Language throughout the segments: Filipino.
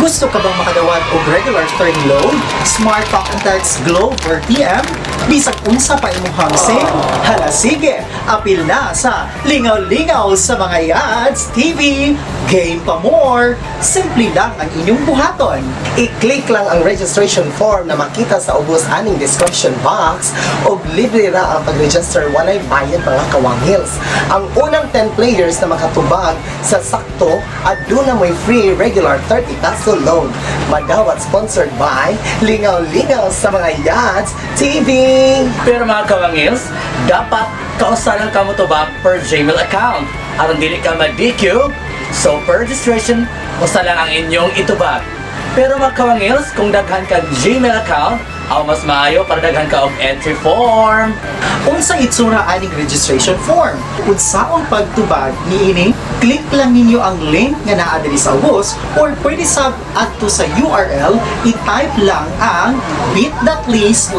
Gusto ka bang makadawat og regular turn load, smart talk and text Globe or TM? Bisag unsa pa imong hamsing? Hala sige, apil na sa Lingaw-Lingaw sa mga Yads TV. Game pa more, simple lang ang inyong buhaton. I-click lang ang registration form na makita sa ubos aning description box o libre ra ang pag-register walay bayad mga kawanghils. Ang unang 10 players na makatubag sa sakto at doon na may free regular 30 peso load. Madawat sponsored by Lingaw-Lingaw sa mga Yads TV. Pero mga kawangils, dapat kausalan ka mo to ba per Gmail account. Aron dili ka ma-DQ, so per registration, usa lang ang inyong itubag. Pero mga kawangils, kung daghan ka Gmail account, aw mas maayo para daghan ka og entry form. Unsa itsura aning registration form? Unsaon pagtubag niini? Click lang ninyo ang link nga naa diri sa ubos or pwede sab adto sa URL, i-type lang ang bit.ly/lsmytv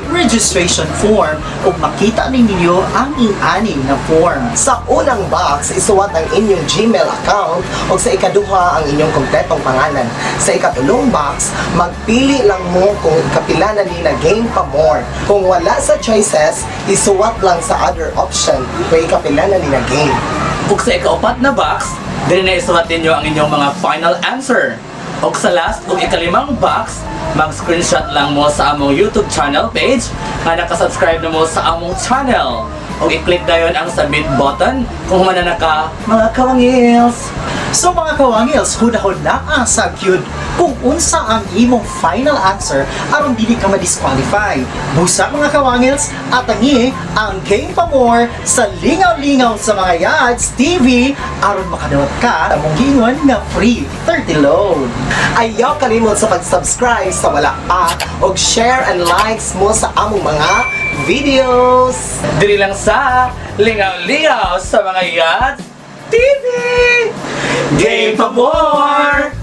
registration form ug makita ninyo ang ing-aning na form. Sa unang box, isuwat ang inyong Gmail account o sa ikaduha ang inyong kompletong pangalan. Sa ikatulong box, magpili lang mo kung kapila na ni na game pa more. Kung wala sa choices, isuwat lang sa other option kung ikapila na ni na game. Ug sa ikaapat na box, dili na isulat ninyo ang inyong mga final answer. Ug sa last ug ikalimang box, mag-screenshot lang mo sa among YouTube channel page nga nakasubscribe na mo sa among channel. Ug i-click dayon ang submit button kung humana na ka mga kawangils. So mga kawangils, hunahon na ang sagyud kung unsa ang imong final answer aron dili ka ma-disqualify. Busa mga kawangils, atangi ang Game pa more sa Lingaw-Lingaw sa mga Yads TV aron makadawat ka among gingon nga free 30 load. Ayaw kalimot sa pag-subscribe sa wala pa o share and likes mo sa among mga videos. Dili lang sa Lingaw-Lingaw sa mga Yads TV. Game pa more!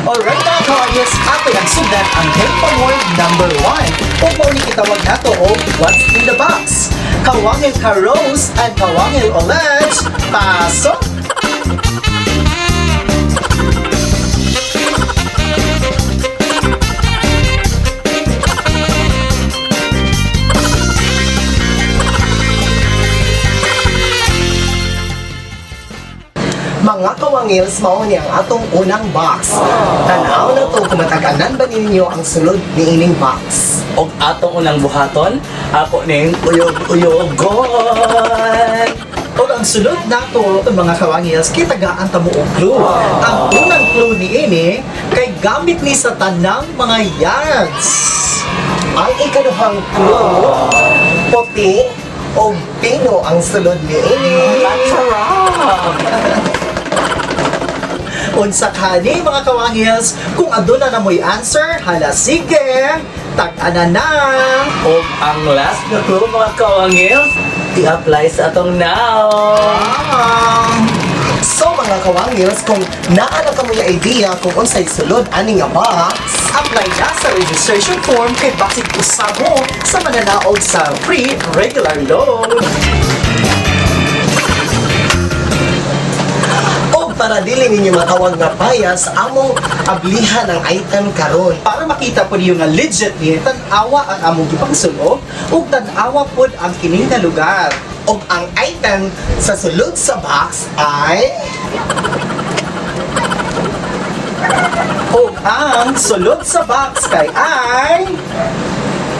Alright mga kawangils, ato nagsugat ang Game pa more number 1. Kung mauni kitawag nato o What's in the Box? Kawangil ka Rose and Kawangil Oleg, pasok! Mga kawangils, mao ni ang atong unang box. Tanaw na to kung mataganan ba ninyo ang sulod ni ining box. Og atong unang buhaton, ako ning uyog-uyogon. O ang sunod nato mga kawangils, kitagaan ta mo og clue. Ang unang clue ni ini kay gamit ni sa tanang mga Yads. Ang ikaduhang clue, puti o pino ang sulod ni ining. Unsa kani mga kawangils, kung aduna na mo'y answer, hala sige, tag-ana na. Og ang last na clue mga kawangils, i-apply sa atong now. So mga kawangils, kung naa na kamo yung idea kung unsay sulod ani nga box, Apply na sa registration form kay basig usab mo sa mananaog sa free regular load. o para dili ninyo matawag nga bias, among ablihan ang item karon. Para makita po niyo nga legit ni tan-awa ang among gipangsulog ug tan-awa pod ang kining nga lugar. O ang item sa sulod sa box ay Ug ang sulod sa box kay ay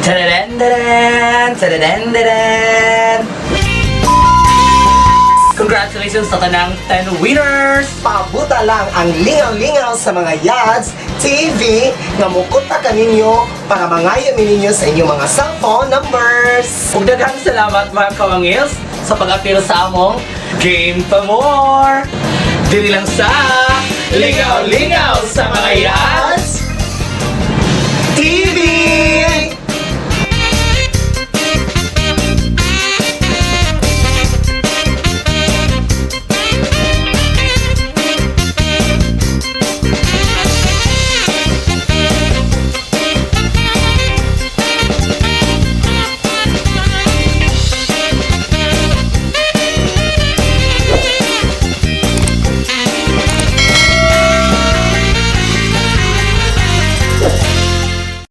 Tadadandadaan! Tadadandadaan! Congratulations sa tanang 10 winners! pabuta lang ang Lingaw-Lingaw sa mga Yads TV nga mukunta ka ninyo para mangayo ninyo sa inyong mga cellphone numbers. Ug daghang salamat mga kawangils sa pag-apil sa among Game pa more! Dili lang sa Lingaw-Lingaw sa mga Yads